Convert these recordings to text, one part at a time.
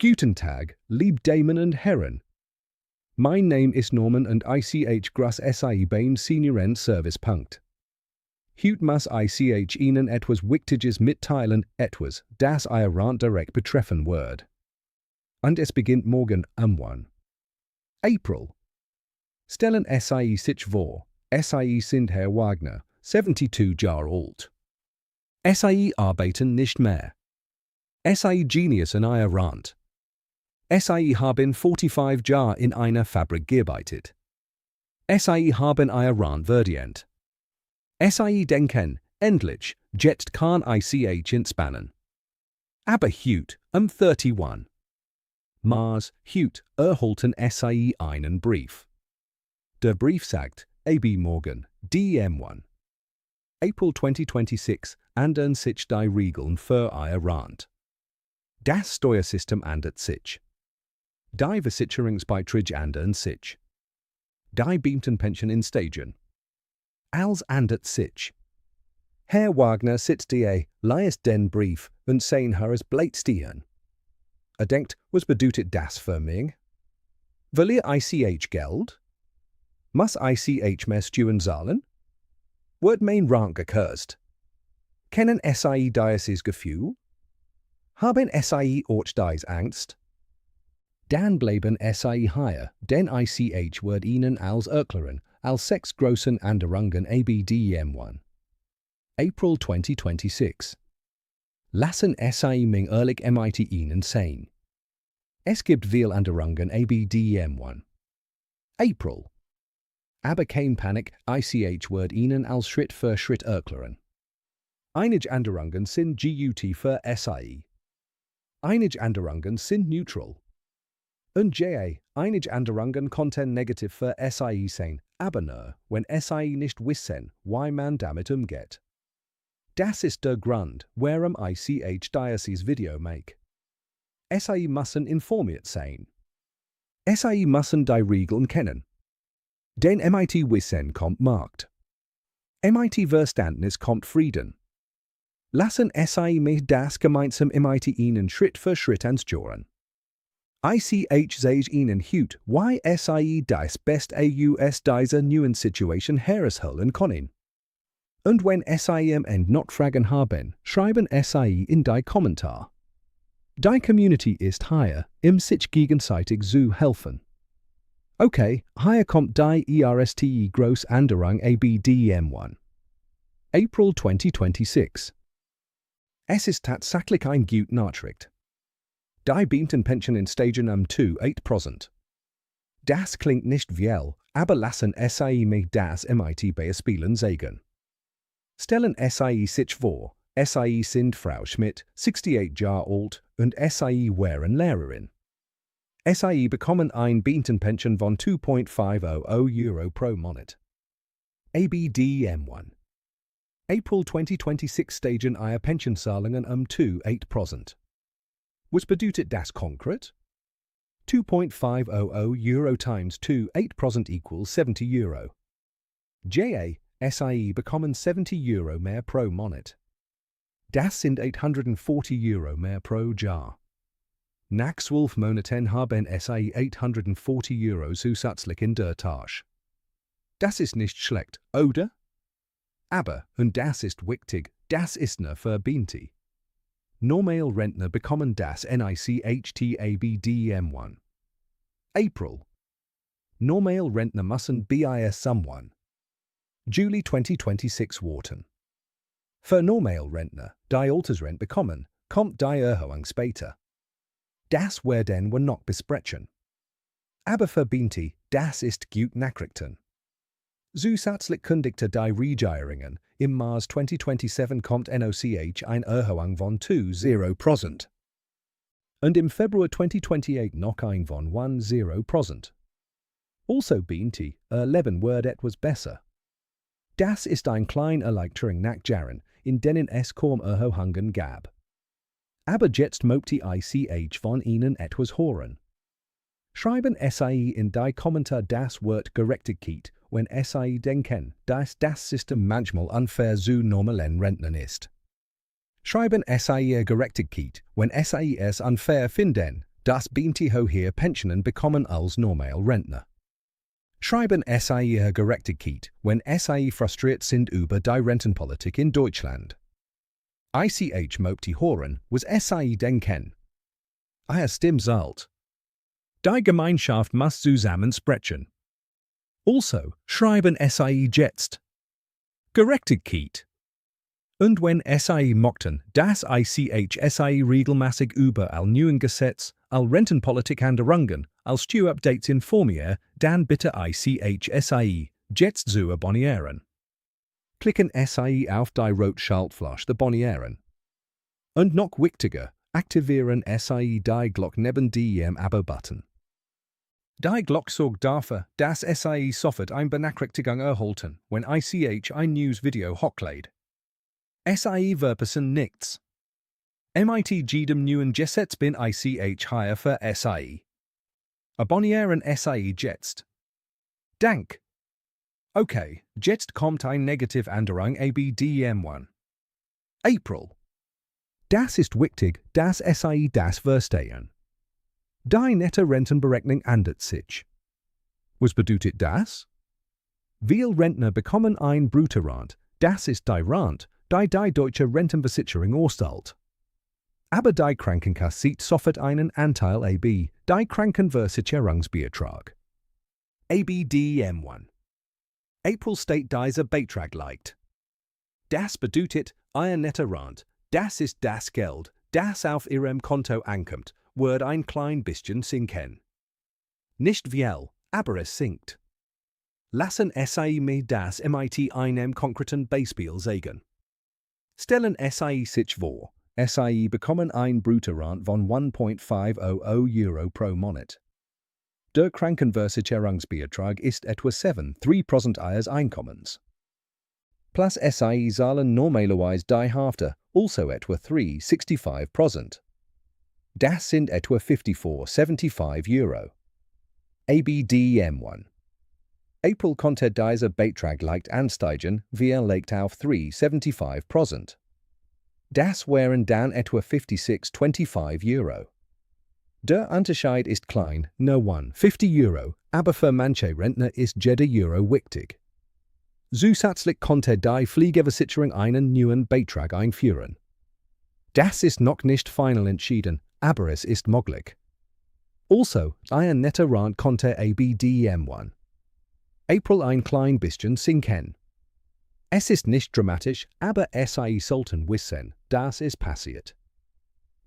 Guten Tag, liebe Damen und Herren. Mein Name ist Norman und ich grüße Sie beim Senioren Service. Punkt. Heute muss ich Ihnen etwas Wichtiges mitteilen, etwas, das Ihr Rente direkt betreffen wird. Und es beginnt morgen am 1. April. Stellen Sie sich vor, Sie sind Herr Wagner, 72 Jahre alt. Sie arbeiten nicht mehr. Sie Genius in Ihr Rente. Sie haben 45 Jahre in einer Fabrik gearbeitet. Sie haben Ihr Rente verdient. Sie denken, endlich, jetzt kann ich entspannen. Aber heute, am 31. Mars, heute erhalten Sie einen Brief. Der Brief sagt, AB morgen, DM1. April 2026, ändern sich die Regeln für Ihr Rente. Das Steuersystem ändert sich. Die Versicherungsbeiträge ändern sich. Die Beamtenpension in Stagien. Als ändert sich. Herr Wagner sitzt liest den Brief und sehen es bleibt stehen. Denkt, was bedeutet das für mich? Will ich Geld? Muss ich mehr Steuern zahlen? Wird mein Rente gekürzt? Kennen Sie dieses Gefühl? Haben Sie auch diese Angst? Dann bleiben Sie hier, denn ich wird Ihnen als erklären, als 6 großen Änderungen ABDM1. April 2026. Lassen Sie mich ehrlich mit Ihnen sein. Es gibt viele Änderungen ABDM1. April. Aber kein Panik, ich wird Ihnen als Schritt für Schritt erklären. Einige Änderungen sind gut für Sie. Einige Änderungen sind neutral. Und einige Änderungen könnten negativ für Sie sein, aber nur, wenn Sie nicht wissen, wie man damit umgeht. Das ist der Grund, warum ich dieses Video mache. Sie müssen informiert sein. Sie müssen die Regeln kennen. Denn mit Wissen kommt Macht. Mit Verständnis kommt Frieden. Lassen Sie mich das gemeinsam mit Ihnen Schritt für Schritt anschauen. Ich sage Ihnen heute, wie Sie das Beste aus dieser neuen Situation herausholen können. Und wenn Sie am Ende noch Fragen haben, schreiben Sie in die Kommentare. Die Community ist hier, sich gegenseitig zu helfen. Okay, hier kommt die erste Großänderung ABDM1. April 2026. Es ist tatsächlich eine gute Nachricht. Die Beamtenpension in Stagien um 8%. Das klingt nicht viel, aber lassen Sie mich das mit Beispielen sagen. Stellen Sie sich vor, Sie sind Frau Schmidt, 68 Jahre alt, und Sie wären Lehrerin. Sie bekommen eine Beamtenpension von 2,500 Euro pro Monat. ABDM1. April 2026 steigen Ihre Pensionszahlungen um 8%. Was bedeutet das konkret? 2,500 Euro times 8% equals 70 Euro. Sie bekommen 70 Euro mehr pro Monat. Das sind 840 Euro mehr pro Jahr. Nach 12 Monaten haben Sie 840 Euro zusätzlich in der Tasche. Das ist nicht schlecht, oder? Aber, und das ist wichtig, das ist nur für Beamte. Normale Rentner bekommen das nicht ABDM1. April. Normale Rentner müssen bei someone. Juli 2026 warten. Für Normale Rentner, die Altersrente bekommen, kommt die Erhöhung später. Das werden wir noch besprechen. Aber für Beamte, das ist gut Nachrichten. Zusätzlich kündigte die Regierungen, im März 2027 kommt noch eine Erhöhung von 20%. Und im Februar 2028 noch ein von 10%. Also Beamte, Leben wird etwas besser. Das ist eine kleine Erleichterung nach Jahren, in denen es kaum Erhöhungen gab. Aber jetzt möchte ich von Ihnen etwas hören. Schreiben Sie in die Kommentare das Wort Gerechtigkeit, wenn Sie denken, dass das System manchmal unfair zu normalen Rentnern ist. Schreiben Sie Gerechtigkeit, wenn Sie es unfair finden, das Binti hier Pensionen bekommen als neue Rentner. Schreiben Sie Ihr Gerechtigkeit, wenn Sie frustriert sind über die Rentenpolitik in Deutschland. Ich möchte hören, was Sie denken. Ihr Stimme zahlt. Die Gemeinschaft muss zusammen sprechen. Also, schreiben Sie jetzt. Gerechtigkeit. Und wenn Sie möchten, dass Sie regelmäßig über all neuen Gesetz, all Rentenpolitik-Änderungen, all Steuerupdates informieren, dann bitte Sie jetzt zu abonnieren. Klicken Sie auf die Rot-Schaltfläche abonnieren. Und noch wichtiger, aktivieren Sie die Glocke neben dem Abo-Button. Die Glocke sorgt dafür, dass Sie sofort eine Benachrichtigung erhalten, wenn ich ein News-Video hochlade. Sie verpassen nichts. Mit jedem neuen Gesetz bin ich hier für Sie. Abonnieren Sie jetzt. Dank. Okay, jetzt kommt ein Negativänderung ABDM1. April. Das ist wichtig, dass Sie das verstehen. Die nette Rentenberechnung ändert sich. Was bedeutet das? Viele Rentner bekommen ein Bruttorente, das ist die Rente, die Deutsche Rentenversicherung ausstellt. Aber die Krankenkasse sieht sofort einen Anteil AB, die Krankenversicherungsbeitrag. ABDM1. April steht dieser Beitrag liegt. Das bedeutet, Ihr netter Rente, das ist das Geld, das auf Ihrem Konto ankommt, wird ein klein bisschen sinken. Nicht viel, aber es sinkt. Lassen Sie mir das mit einem konkreten Beispiel sagen. Stellen Sie sich vor, Sie bekommen ein Bruttorente von 1,500 Euro pro Monat. Der Krankenversicherungsbeitrag ist etwa 7,3% Ihres Einkommens. Plus Sie zahlen normalerweise die Hälfte, also etwa 3,65%. Das sind etwa 54,75 Euro. ABDM1. April konnte dieser Beitrag leicht ansteigen, legt auf 3,75%. Das wären dann etwa 56,25 Euro. Der Unterschied ist klein, nur 50 Euro, aber für manche Rentner ist jeder Euro wichtig. Zusätzlich konnte die Pflegeversicherung einen neuen Beitrag einführen. Das ist noch nicht final entschieden, aber es ist möglich. Also, Ihr netter Rente konnte ABDM1. April ein klein bisschen sinken. Es ist nicht dramatisch, aber Sie sollten wissen, dass es passiert.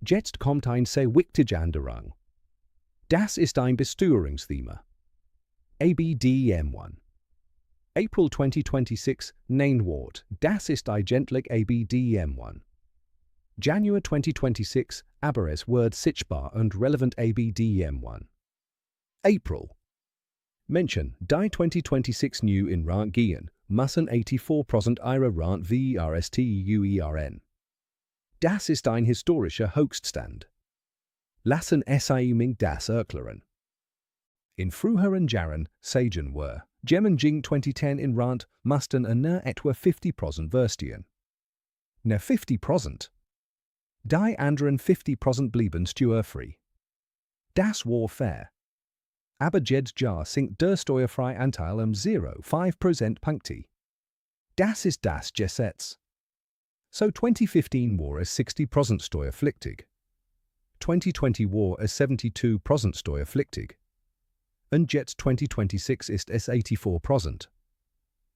Jetzt kommt ein sehr wichtige Änderung. Das ist ein Besteuerungsthema. ABDM1. April 2026, nein Wort, das ist eigentlich ABDM1. January 2026, aber es wird sichtbar und relevant ABDM1. April. Menschen, die 2026 new in Rente gehen, müssen 84% ihrer Rente versteuern. Das ist ein historischer Höchststand. Lassen Sie mich das erklären. In früheren Jahren, sagen wir, Jemmen 2010 in Rente mussten nur etwa 50% versteuern. Nur 50%. Die anderen 50% blieben steuerfrei. Das war fair. Aber jedes Jahr sinkt der steuerfreie Anteil 0,5% Punkte. Das ist das Gesetz. So 2015 war es 60% steuerpflichtig. 2020 war es 72% steuerpflichtig. Und jetzt 2026 ist es 84%.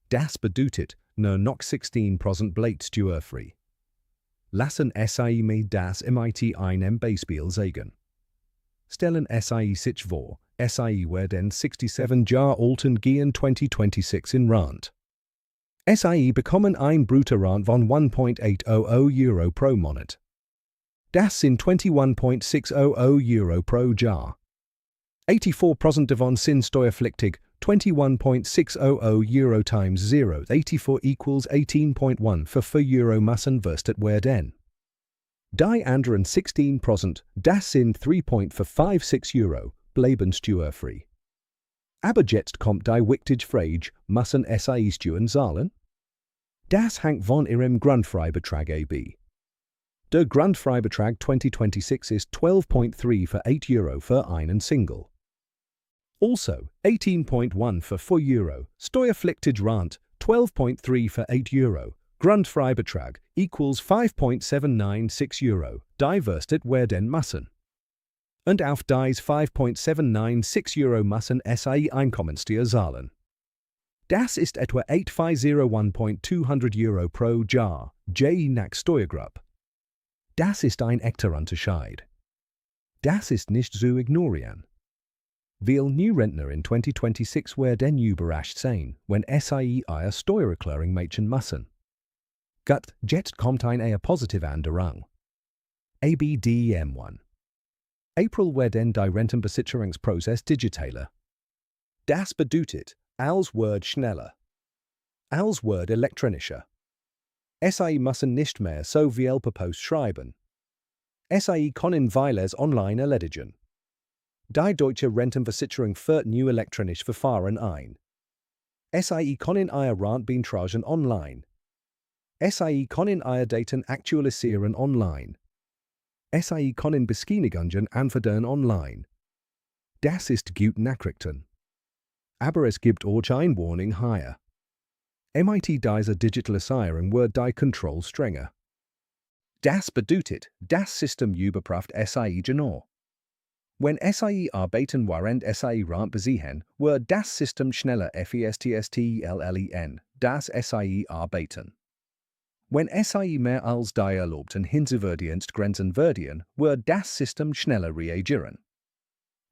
Das bedeutet, nur noch 16% bleibt steuerfrei. Lassen Sie mir das mit einem Beispiel sagen. Stellen Sie sich vor, Sie werden 67 Jahre alt und gehen 2026 in Rente. Sie bekommen ein Bruttorente von 1,800 Euro pro Monat. Das sind 21,600 Euro pro Jahr. 84% davon sind steuerpflichtig, 21,600 Euro times 0, 84 equals 18,1 für 4 Euro müssen verstet werden. Die anderen 16%, das sind 3,456 Euro, bleiben steuerfrei. Aber jetzt kommt die wichtige Frage, müssen Sie Steuern zahlen? Das hängt von Ihrem Grundfreibetrag ab. Der Grundfreibetrag 2026 ist 12.3 für €8 für einen Single. Also, 18.1 für €4, steuerpflichtig Rent, 12.3 für €8. Grundfreibetrag equals €5.796, diverstet werden müssen. Und auf dies €5.796 müssen SAI Einkommenssteuer zahlen. Das ist etwa €8,501.200 pro Jahr, je nach Steuergruppe. Das ist ein echter Unterschied. Das ist nicht zu ignorieren. Viele Rentner in 2026 werden überrascht sein, wenn SAI ihre Steuererklärung machen müssen. Gut, jetzt kommt eine eher positive Änderung. ABDM1. April werden die Rentenversicherungsprozess digitaler. Das bedeutet, als Word schneller. Als Word elektronischer. SAI müssen nicht mehr so viel per Post schreiben. SAI können vieles online erledigen. Die Deutsche Rentenversicherung führt new elektronisch Verfahren ein. SAI können ihr Rente beantragen online. SAI können ihr Daten aktualisieren online. SAI können Bescheinigungen anfordern online. Das ist gut Nachrichten. Aber es gibt auch eine Warnung hier. Mit dieser Digitalisierung wird die Kontrolle strenger. Das bedeutet, das System überprüft SAI genau. Wenn SAI arbeiten während SAI Rente besiehen, wird das System schneller FESTSTLLEN, das SAI arbeiten. Wenn SAI mehr als die erlaubten Hinzuverdienstgrenzen werden, wird das System schneller reagieren.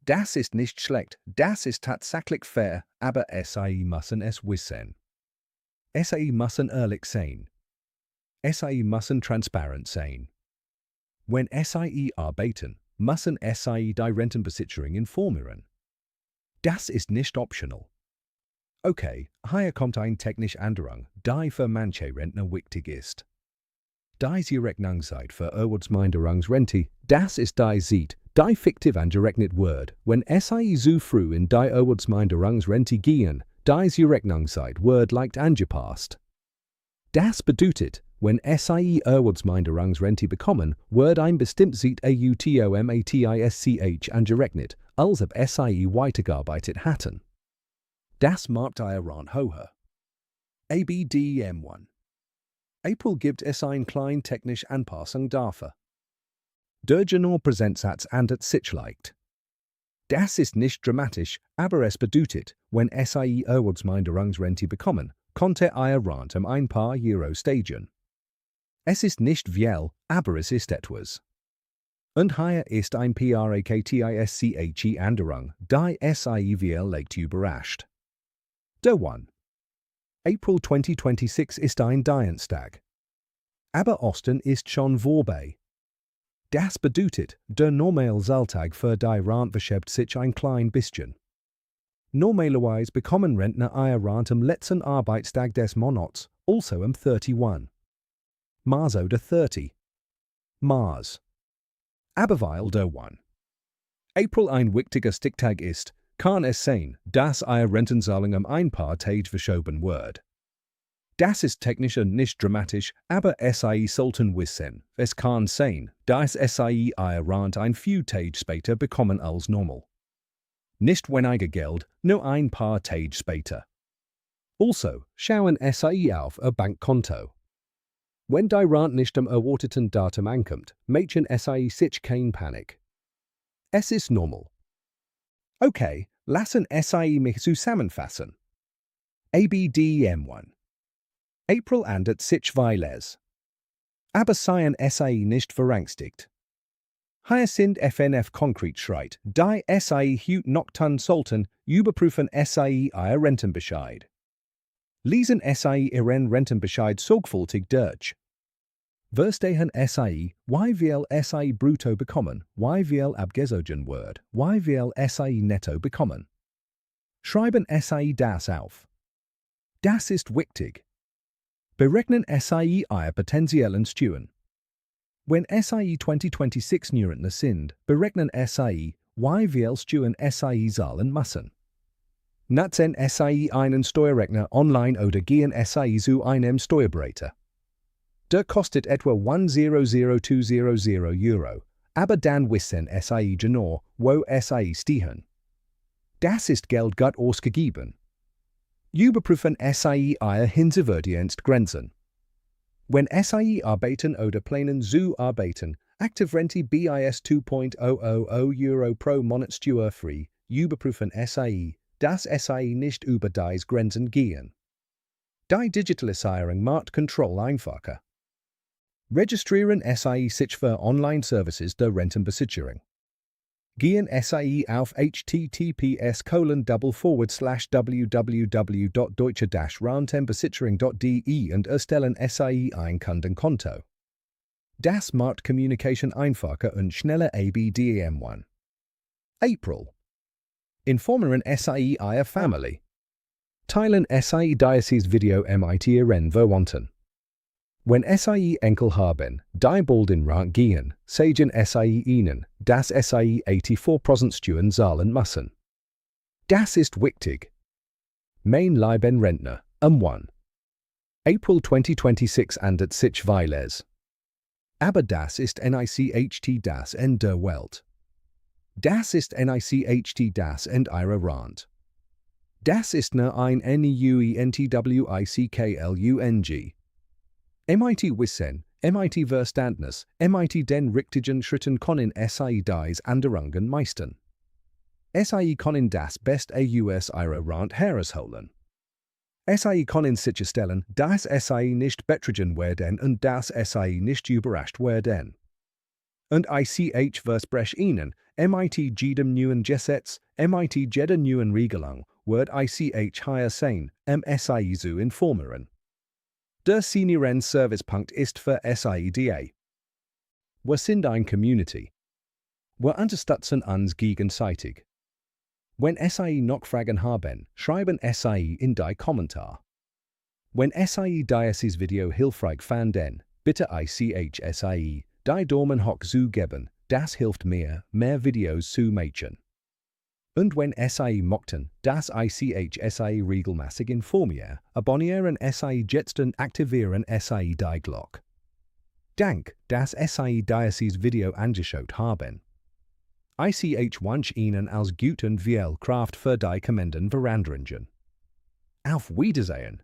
Das ist nicht schlecht, das ist tatsächlich fair, aber SAI müssen es wissen. SAI müssen ehrlich sein. SAI müssen transparent sein. Wenn SAI arbeiten, müssen SAI die Rentenversicherung informieren. Das ist nicht optional. Okay, hier kommt eine technische Änderung, die für manche Rentner wichtig ist. Diese Rechnungszeit für Erwerbsminderungsrente, das ist die Zeit, die fiktiv angerechnet wird, wenn SAI so früh in die Erwerbsminderungsrente gehen, diese Rechnungszeit wird leicht angepasst. Das bedeutet, wenn SAI Erwerbsminderungsrente bekommen, wird ein bestimmtes Zeit automatisisch angerechnet, als ob SAI weitergearbeitet hatten. Das macht ihr Rente höher. ABDM1. April gibt es eine kleine technische Anpassung dafür. Der Präsentsatz ändert sich leicht. Das ist nicht dramatisch, aber es bedeutet, wenn SAI Erwerbsminderungsrente bekommen, konnte ihr Rente ein paar Euro steigen. Es ist nicht viel, aber es ist etwas. Und hier ist ein praktische Änderung, die SAI viel leicht überrascht. Der 1. April 2026 ist ein Dienstag. Aber Ostern ist schon vorbei. Das bedeutet, der Normalalltag für die Rente verschiebt sich ein klein bisschen. Normalerweise bekommen Rentner ihre Rente am letzten Arbeitstag des Monats, also am 31. Mars oder 30. Mars. Aber weil der 1. April ein wichtiger Stichtag ist, kann es sein, dass ihre Rentenzahlung ein paar Tage verschoben wird. Das ist technisch nicht dramatisch, aber SAI sollten wissen, es kann sein, dass SAI ihre Rente ein few Tage später bekommen als normal. Nicht weniger Geld, nur ein paar Tage später. Also, schauen SAI auf ihr Bankkonto. Wenn die Rente nicht am erwarteten Datum ankommt, machen SAI sich keine Panik. Es ist normal. Okay, lassen SAI mich zusammenfassen. ABDM1. April ändert sich vieles. Aber seien SAI nicht verängstigt. Hier sind FNF konkret Schritte, die SAI heute noch tun sollten, überprüfen SAI ihr Rentenbescheid. Lesen SAI ihren Rentenbescheid sorgfältig durch. Verstehen SAI, wie viel SAI brutto bekommen, wie viel abgezogen wird, wie viel SAI netto bekommen. Schreiben SAI das auf. Das ist wichtig. Berechnen SAI ihre potenziellen Steuern. Wenn SAI 2026 Rentner sind, berechnen SAI, wie viel Steuern SAI zahlen müssen. Nutzen SAI einen Steuerrechner online oder gehen SAI zu einem Steuerberater. Der kostet etwa 100.200 Euro, aber dann wissen Sie genau, wo Sie stehen. Das ist Geld gut ausgegeben. Überprüfen Sie Ihre Hinterverdienstgrenzen. Wenn Sie arbeiten oder planen zu arbeiten, Aktivrente bis 2.000 Euro pro Monat steuerfrei, überprüfen Sie, dass Sie nicht über diese Grenzen gehen. Die Digitalisierung macht Kontrolle einfacher. Registrieren Sie sich für Online-Services der Rentenversicherung. Gehen Sie auf https://www.deutsche-rentenversicherung.de und erstellen Sie ein Kundenkonto. Das macht Communication einfacher und schneller abdem1. April. Informieren Sie Ihre Family. Teilen Sie dieses Video mit Ihren Verwandten. Wenn Sie Enkel haben, die bald in Rente gehen, sagen Sie ihnen, dass Sie 84% Steuern zahlen müssen. Das ist wichtig. Mein lieben Rentner, 1. April 2026 ändert sich vieles. Aber das ist nicht das in der Welt. Das ist nicht das in Ihrer Rente. Das ist nur ein Neuentwicklung. MIT Wissen, MIT Verständnis, MIT den richtigen Schritten können Sie diese Änderungen meistern. Sie können das Beste aus Ihrer Rente herausholen. Sie können sicherstellen, dass Sie nicht betrogen werden und dass Sie nicht überrascht werden. Und ich verspreche Ihnen, mit jedem neuen Gesetz, mit jeder neuen Regelung, wird ich hier sein, Sie zu informieren. Der Senioren Punkt ist für Sie da. Wir sind eine Community. Wir unterstützen uns gegenseitig. Wenn Sie noch Fragen haben, schreiben Sie in die Kommentare. Wenn Sie dieses Video hilfreich fanden, bitte Sie die Daumen hoch zu geben, das hilft mir, mehr Videos zu machen. Und wenn Sie möchten, dass ich Sie regelmäßig informiere, abonnieren Sie jetzt und aktivieren Sie die Glocke. Dank, dass Sie dieses Video angeschaut haben. Ich wünsche Ihnen als guten viel Kraft für die kommenden Veränderungen. Auf Wiedersehen!